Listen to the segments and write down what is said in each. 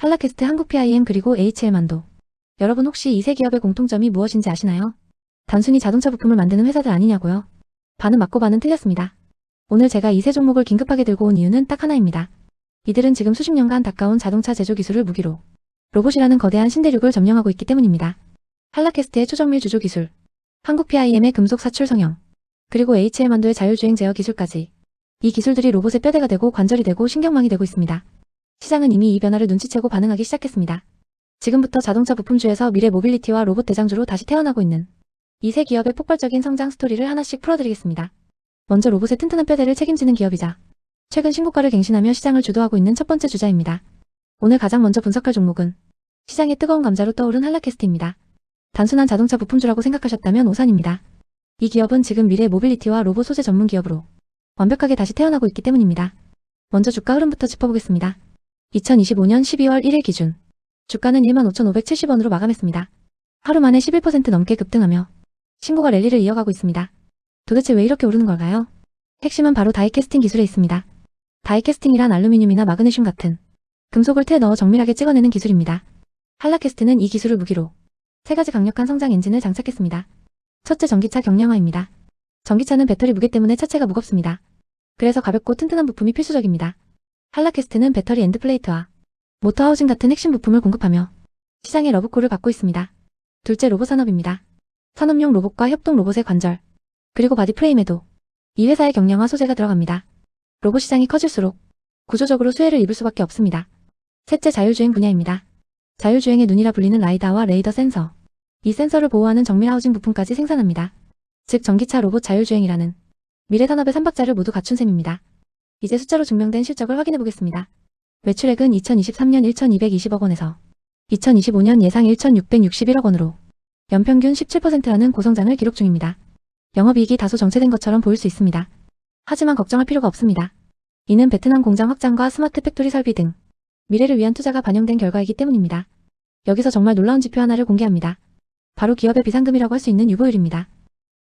한라캐스트, 한국 PIM 그리고 HL만도. 여러분 혹시 이 세 기업의 공통점이 무엇인지 아시나요? 단순히 자동차 부품을 만드는 회사들 아니냐고요? 반은 맞고 반은 틀렸습니다. 오늘 제가 이 세 종목을 긴급하게 들고 온 이유는 딱 하나입니다. 이들은 지금 수십 년간 닦아온 자동차 제조 기술을 무기로 로봇이라는 거대한 신대륙을 점령하고 있기 때문입니다. 한라캐스트의 초정밀 주조 기술, 한국 PIM의 금속 사출 성형, 그리고 HL만도의 자율주행 제어 기술까지. 이 기술들이 로봇의 뼈대가 되고 관절이 되고 신경망이 되고 있습니다. 시장은 이미 이 변화를 눈치채고 반응하기 시작했습니다. 지금부터 자동차 부품주에서 미래 모빌리티와 로봇 대장주로 다시 태어나고 있는 이 세 기업의 폭발적인 성장 스토리를 하나씩 풀어드리겠습니다. 먼저 로봇의 튼튼한 뼈대를 책임지는 기업이자 최근 신고가를 갱신하며 시장을 주도하고 있는 첫 번째 주자입니다. 오늘 가장 먼저 분석할 종목은 시장의 뜨거운 감자로 떠오른 한라캐스트입니다. 단순한 자동차 부품주라고 생각하셨다면 오산입니다. 이 기업은 지금 미래 모빌리티와 로봇 소재 전문 기업으로 완벽하게 다시 태어나고 있기 때문입니다. 먼저 주가 흐름부터 짚어보겠습니다. 2025년 12월 1일 기준 주가는 15,570원으로 마감했습니다. 하루 만에 11% 넘게 급등하며 신고가 랠리를 이어가고 있습니다. 도대체 왜 이렇게 오르는 걸까요? 핵심은 바로 다이캐스팅 기술에 있습니다. 다이캐스팅이란 알루미늄이나 마그네슘 같은 금속을 태 넣어 정밀하게 찍어내는 기술입니다. 한라캐스트는 이 기술을 무기로 세 가지 강력한 성장 엔진을 장착했습니다. 첫째, 전기차 경량화입니다. 전기차는 배터리 무게 때문에 차체가 무겁습니다. 그래서 가볍고 튼튼한 부품이 필수적입니다. 한라캐스트는 배터리 엔드플레이트와 모터 하우징 같은 핵심 부품을 공급하며 시장의 러브콜을 받고 있습니다. 둘째, 로봇 산업입니다. 산업용 로봇과 협동 로봇의 관절, 그리고 바디 프레임에도 이 회사의 경량화 소재가 들어갑니다. 로봇 시장이 커질수록 구조적으로 수혜를 입을 수밖에 없습니다. 셋째, 자율주행 분야입니다. 자율주행의 눈이라 불리는 라이다와 레이더 센서, 이 센서를 보호하는 정밀 하우징 부품까지 생산합니다. 즉 전기차 로봇 자율주행이라는 미래 산업의 3박자를 모두 갖춘 셈입니다. 이제 숫자로 증명된 실적을 확인해 보겠습니다. 매출액은 2023년 1,220억 원에서 2025년 예상 1,661억 원으로 연평균 17%라는 고성장을 기록 중입니다. 영업이익이 다소 정체된 것처럼 보일 수 있습니다. 하지만 걱정할 필요가 없습니다. 이는 베트남 공장 확장과 스마트 팩토리 설비 등 미래를 위한 투자가 반영된 결과이기 때문입니다. 여기서 정말 놀라운 지표 하나를 공개합니다. 바로 기업의 비상금이라고 할 수 있는 유보율입니다.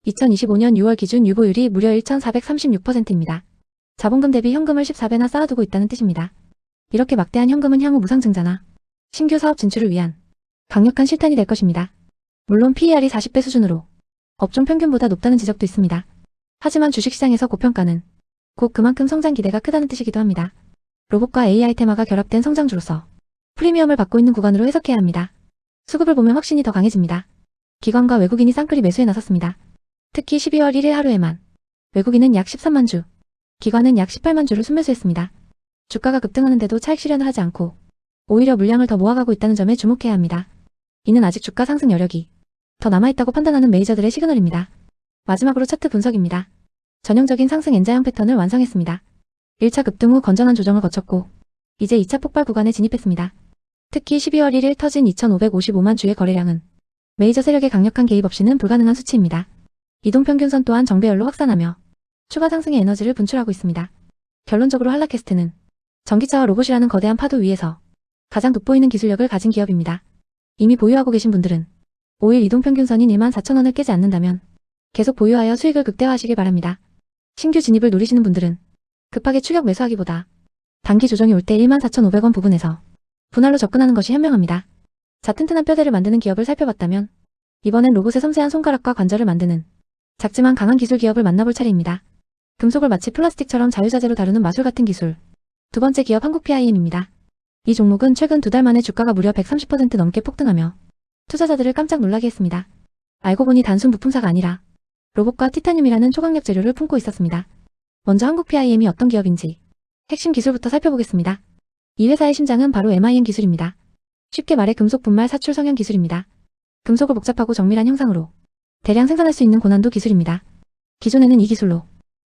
2025년 6월 기준 유보율이 무려 1,436%입니다. 자본금 대비 현금을 14배나 쌓아두고 있다는 뜻입니다. 이렇게 막대한 현금은 향후 무상증자나 신규 사업 진출을 위한 강력한 실탄이 될 것입니다. 물론 PER이 40배 수준으로 업종 평균보다 높다는 지적도 있습니다. 하지만 주식시장에서 고평가는 곧 그만큼 성장 기대가 크다는 뜻이기도 합니다. 로봇과 AI 테마가 결합된 성장주로서 프리미엄을 받고 있는 구간으로 해석해야 합니다. 수급을 보면 확신이 더 강해집니다. 기관과 외국인이 쌍끌이 매수에 나섰습니다. 특히 12월 1일 하루에만 외국인은 약 13만 주, 기관은 약 18만 주를 순매수했습니다. 주가가 급등하는데도 차익 실현을 하지 않고 오히려 물량을 더 모아가고 있다는 점에 주목해야 합니다. 이는 아직 주가 상승 여력이 더 남아있다고 판단하는 메이저들의 시그널입니다. 마지막으로 차트 분석입니다. 전형적인 상승 N자형 패턴을 완성했습니다. 1차 급등 후 건전한 조정을 거쳤고 이제 2차 폭발 구간에 진입했습니다. 특히 12월 1일 터진 2,555만 주의 거래량은 메이저 세력의 강력한 개입 없이는 불가능한 수치입니다. 이동평균선 또한 정배열로 확산하며 추가 상승의 에너지를 분출하고 있습니다. 결론적으로 한라캐스트는 전기차와 로봇이라는 거대한 파도 위에서 가장 돋보이는 기술력을 가진 기업입니다. 이미 보유하고 계신 분들은 5일 이동평균선인 14,000원을 깨지 않는다면 계속 보유하여 수익을 극대화하시길 바랍니다. 신규 진입을 노리시는 분들은 급하게 추격 매수하기보다 단기 조정이 올 때 14,500원 부분에서 분할로 접근하는 것이 현명합니다. 자, 튼튼한 뼈대를 만드는 기업을 살펴봤다면 이번엔 로봇의 섬세한 손가락과 관절을 만드는 작지만 강한 기술 기업을 만나볼 차례입니다. 금속을 마치 플라스틱처럼 자유자재로 다루는 마술 같은 기술. 두 번째 기업 한국 PIM입니다. 이 종목은 최근 2달 만에 주가가 무려 130% 넘게 폭등하며 투자자들을 깜짝 놀라게 했습니다. 알고 보니 단순 부품사가 아니라 로봇과 티타늄이라는 초강력 재료를 품고 있었습니다. 먼저 한국 PIM이 어떤 기업인지 핵심 기술부터 살펴보겠습니다. 이 회사의 심장은 바로 MIM 기술입니다. 쉽게 말해 금속 분말 사출 성형 기술입니다. 금속을 복잡하고 정밀한 형상으로 대량 생산할 수 있는 고난도 기술입니다. 기존에는 이 기술로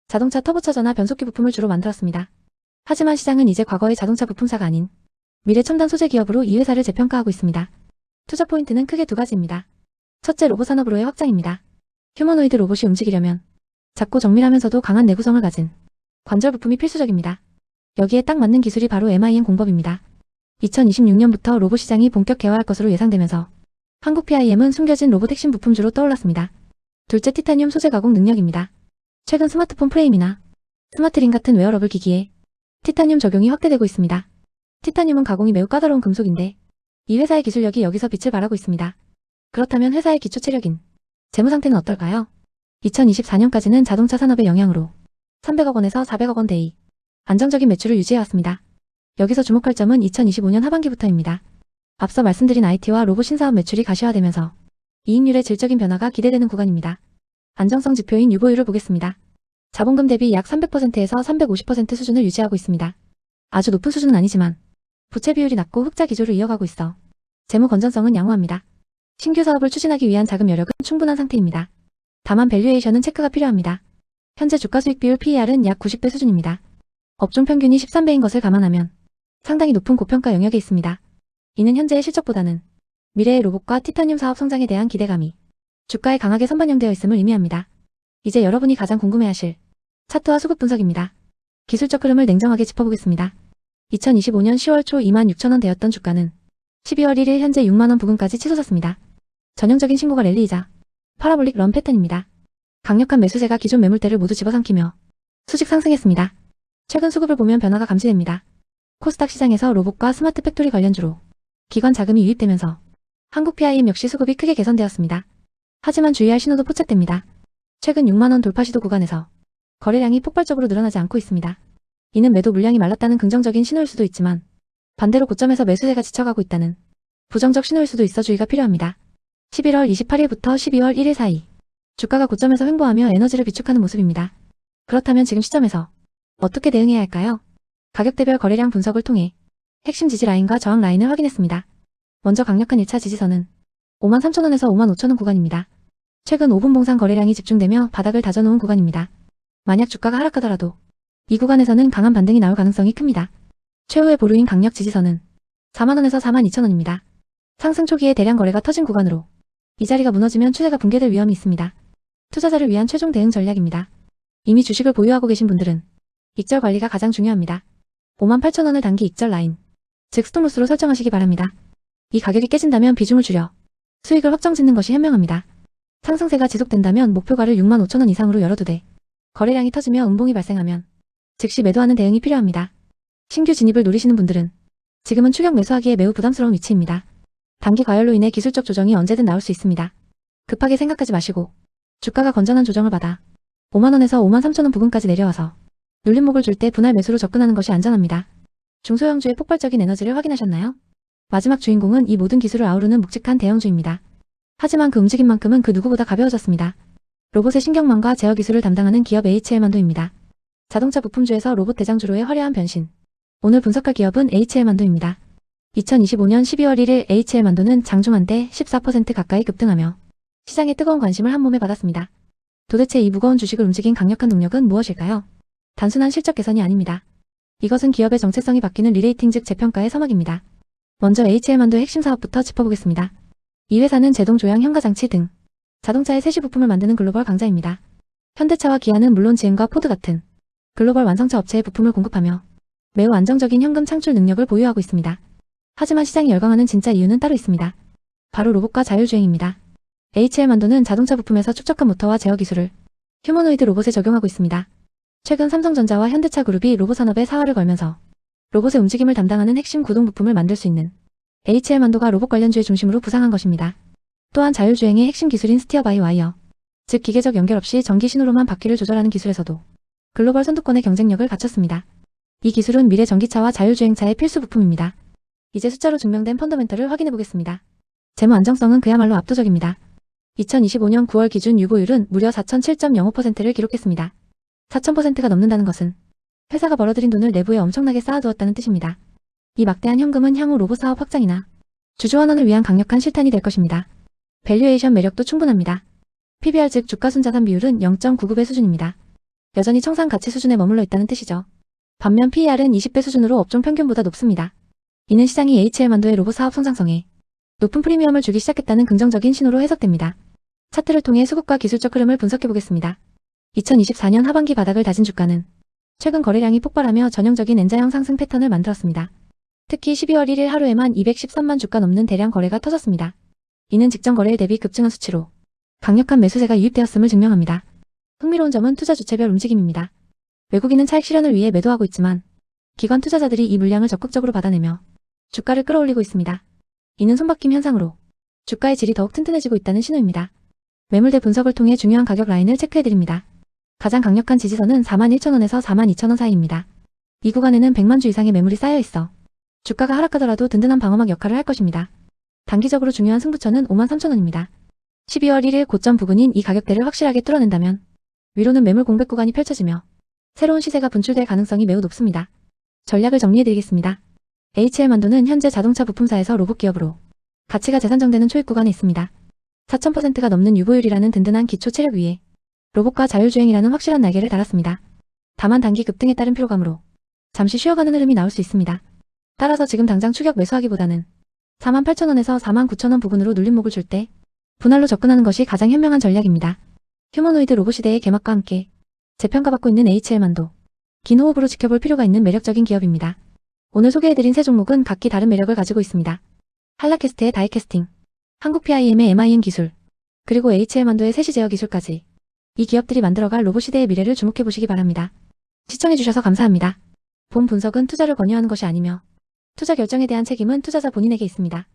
자동차 터보차저나 변속기 부품을 주로 만들었습니다. 하지만 시장은 이제 과거의 자동차 부품사가 아닌 미래 첨단 소재 기업으로 이 회사를 재평가하고 있습니다. 투자 포인트는 크게 두 가지입니다. 첫째, 로봇 산업으로의 확장입니다. 휴머노이드 로봇이 움직이려면 작고 정밀하면서도 강한 내구성을 가진 관절 부품이 필수적입니다. 여기에 딱 맞는 기술이 바로 MIM 공법입니다. 2026년부터 로봇 시장이 본격 개화할 것으로 예상되면서 한국 PIM은 숨겨진 로봇 핵심 부품주로 떠올랐습니다. 둘째, 티타늄 소재 가공 능력입니다. 최근 스마트폰 프레임이나 스마트링 같은 웨어러블 기기에 티타늄 적용이 확대되고 있습니다. 티타늄은 가공이 매우 까다로운 금속인데 이 회사의 기술력이 여기서 빛을 발하고 있습니다. 그렇다면 회사의 기초 체력인 재무 상태는 어떨까요? 2024년까지는 자동차 산업의 영향으로 300억 원에서 400억 원 대의 안정적인 매출을 유지해왔습니다. 여기서 주목할 점은 2025년 하반기부터입니다. 앞서 말씀드린 IT와 로봇 신사업 매출이 가시화되면서 이익률의 질적인 변화가 기대되는 구간입니다. 안정성 지표인 유보율을 보겠습니다. 자본금 대비 약 300%에서 350% 수준을 유지하고 있습니다. 아주 높은 수준은 아니지만 부채 비율이 낮고 흑자 기조를 이어가고 있어 재무 건전성은 양호합니다. 신규 사업을 추진하기 위한 자금 여력은 충분한 상태입니다. 다만 밸류에이션은 체크가 필요합니다. 현재 주가 수익 비율 PER은 약 90배 수준입니다. 업종 평균이 13배인 것을 감안하면 상당히 높은 고평가 영역에 있습니다. 이는 현재의 실적보다는 미래의 로봇과 티타늄 사업 성장에 대한 기대감이 주가에 강하게 선반영되어 있음을 의미합니다. 이제 여러분이 가장 궁금해하실 차트와 수급 분석입니다. 기술적 흐름을 냉정하게 짚어보겠습니다. 2025년 10월 초 26,000원 되었던 주가는 12월 1일 현재 6만원 부근까지 치솟았습니다. 전형적인 신고가 랠리이자 파라볼릭 런 패턴입니다. 강력한 매수세가 기존 매물대를 모두 집어삼키며 수직 상승했습니다. 최근 수급을 보면 변화가 감지됩니다. 코스닥 시장에서 로봇과 스마트 팩토리 관련주로 기관 자금이 유입되면서 한국 PIM 역시 수급이 크게 개선되었습니다. 하지만 주의할 신호도 포착됩니다. 최근 6만원 돌파 시도 구간에서 거래량이 폭발적으로 늘어나지 않고 있습니다. 이는 매도 물량이 말랐다는 긍정적인 신호일 수도 있지만 반대로 고점에서 매수세가 지쳐가고 있다는 부정적 신호일 수도 있어 주의가 필요합니다. 11월 28일부터 12월 1일 사이 주가가 고점에서 횡보하며 에너지를 비축하는 모습입니다. 그렇다면 지금 시점에서 어떻게 대응해야 할까요? 가격대별 거래량 분석을 통해 핵심 지지 라인과 저항 라인을 확인했습니다. 먼저 강력한 1차 지지선은 53,000원에서 55,000원 구간입니다. 최근 5분 봉상 거래량이 집중되며 바닥을 다져놓은 구간입니다. 만약 주가가 하락하더라도 이 구간에서는 강한 반등이 나올 가능성이 큽니다. 최후의 보루인 강력 지지선은 40,000원에서 42,000원입니다. 상승 초기에 대량 거래가 터진 구간으로 이 자리가 무너지면 추세가 붕괴될 위험이 있습니다. 투자자를 위한 최종 대응 전략입니다. 이미 주식을 보유하고 계신 분들은 익절 관리가 가장 중요합니다. 58,000원을 단기 익절 라인, 즉 스톱로스로 설정하시기 바랍니다. 이 가격이 깨진다면 비중을 줄여 수익을 확정짓는 것이 현명합니다. 상승세가 지속된다면 목표가를 65,000원 이상으로 열어두되 거래량이 터지며 음봉이 발생하면 즉시 매도하는 대응이 필요합니다. 신규 진입을 노리시는 분들은 지금은 추격 매수하기에 매우 부담스러운 위치입니다. 단기 과열로 인해 기술적 조정이 언제든 나올 수 있습니다. 급하게 생각하지 마시고 주가가 건전한 조정을 받아 5만원에서 53,000원 부근까지 내려와서 눌림목을 줄 때 분할 매수로 접근하는 것이 안전합니다. 중소형주의 폭발적인 에너지를 확인하셨나요? 마지막 주인공은 이 모든 기술을 아우르는 묵직한 대형주입니다. 하지만 그 움직임만큼은 그 누구보다 가벼워졌습니다. 로봇의 신경망과 제어 기술을 담당하는 기업 HL만도입니다. 자동차 부품주에서 로봇 대장주로의 화려한 변신. 오늘 분석할 기업은 HL만도입니다. 2025년 12월 1일 HL만도는 장중한때 14% 가까이 급등하며 시장의 뜨거운 관심을 한몸에 받았습니다. 도대체 이 무거운 주식을 움직인 강력한 동력은 무엇일까요? 단순한 실적 개선이 아닙니다. 이것은 기업의 정체성이 바뀌는 리레이팅 즉 재평가의 서막입니다. 먼저 HL만도의 핵심 사업부터 짚어보겠습니다. 이 회사는 제동 조향 현가장치 등 자동차의 세시 부품을 만드는 글로벌 강자입니다. 현대차와 기아는 물론 GM과 포드 같은 글로벌 완성차 업체에 부품을 공급하며 매우 안정적인 현금 창출 능력을 보유하고 있습니다. 하지만 시장이 열광하는 진짜 이유는 따로 있습니다. 바로 로봇과 자율주행입니다. HL만도는 자동차 부품에서 축적한 모터와 제어 기술을 휴머노이드 로봇에 적용하고 있습니다. 최근 삼성전자와 현대차 그룹이 로봇 산업에 사활을 걸면서 로봇의 움직임을 담당하는 핵심 구동 부품을 만들 수 있는 HL만도가 로봇 관련주의 중심으로 부상한 것입니다. 또한 자율주행의 핵심 기술인 스티어 바이 와이어, 즉 기계적 연결 없이 전기 신호로만 바퀴를 조절하는 기술에서도 글로벌 선두권의 경쟁력을 갖췄습니다. 이 기술은 미래 전기차와 자율주행차의 필수 부품입니다. 이제 숫자로 증명된 펀더멘털을 확인해보겠습니다. 재무 안정성은 그야말로 압도적입니다. 2025년 9월 기준 유보율은 무려 4007.05%를 기록했습니다. 4000%가 넘는다는 것은 회사가 벌어들인 돈을 내부에 엄청나게 쌓아두었다는 뜻입니다. 이 막대한 현금은 향후 로봇 사업 확장이나 주주환원을 위한 강력한 실탄이 될 것입니다. 밸류에이션 매력도 충분합니다. PBR 즉 주가순자산 비율은 0.99배 수준입니다. 여전히 청산 가치 수준에 머물러 있다는 뜻이죠. 반면 PER은 20배 수준으로 업종 평균보다 높습니다. 이는 시장이 HL만도의 로봇 사업 성장성에 높은 프리미엄을 주기 시작했다는 긍정적인 신호로 해석됩니다. 차트를 통해 수급과 기술적 흐름을 분석해보겠습니다. 2024년 하반기 바닥을 다진 주가는 최근 거래량이 폭발하며 전형적인 N자형 상승 패턴을 만들었습니다. 특히 12월 1일 하루에만 213만 주가 넘는 대량 거래가 터졌습니다. 이는 직전 거래일 대비 급증한 수치로 강력한 매수세가 유입되었음을 증명합니다. 흥미로운 점은 투자 주체별 움직임입니다. 외국인은 차익 실현을 위해 매도하고 있지만 기관 투자자들이 이 물량을 적극적으로 받아내며 주가를 끌어올리고 있습니다. 이는 손바뀜 현상으로 주가의 질이 더욱 튼튼해지고 있다는 신호입니다. 매물대 분석을 통해 중요한 가격 라인을 체크해드립니다. 가장 강력한 지지선은 41,000원에서 42,000원 사이입니다. 이 구간에는 100만 주 이상의 매물이 쌓여있어 주가가 하락하더라도 든든한 방어막 역할을 할 것입니다. 단기적으로 중요한 승부처는 53,000원입니다. 12월 1일 고점 부근인 이 가격대를 확실하게 뚫어낸다면 위로는 매물 공백 구간이 펼쳐지며 새로운 시세가 분출될 가능성이 매우 높습니다. 전략을 정리해드리겠습니다. HL만도는 현재 자동차 부품사에서 로봇 기업으로 가치가 재산정되는 초입 구간에 있습니다. 4000%가 넘는 유보율이라는 든든한 기초 체력 위에 로봇과 자율주행이라는 확실한 날개를 달았습니다. 다만 단기 급등에 따른 피로감으로 잠시 쉬어가는 흐름이 나올 수 있습니다. 따라서 지금 당장 추격 매수하기보다는 48,000원에서 49,000원 부근으로 눌림목을 줄 때 분할로 접근하는 것이 가장 현명한 전략입니다. 휴머노이드 로봇 시대의 개막과 함께 재평가받고 있는 HL만도 긴 호흡으로 지켜볼 필요가 있는 매력적인 기업입니다. 오늘 소개해드린 세 종목은 각기 다른 매력을 가지고 있습니다. 한라캐스트의 다이캐스팅, 한국 PIM의 MIN 기술, 그리고 HL만도의 세시 제어 기술까지 이 기업들이 만들어갈 로봇 시대의 미래를 주목해보시기 바랍니다. 시청해주셔서 감사합니다. 본 분석은 투자를 권유하는 것이 아니며 투자 결정에 대한 책임은 투자자 본인에게 있습니다.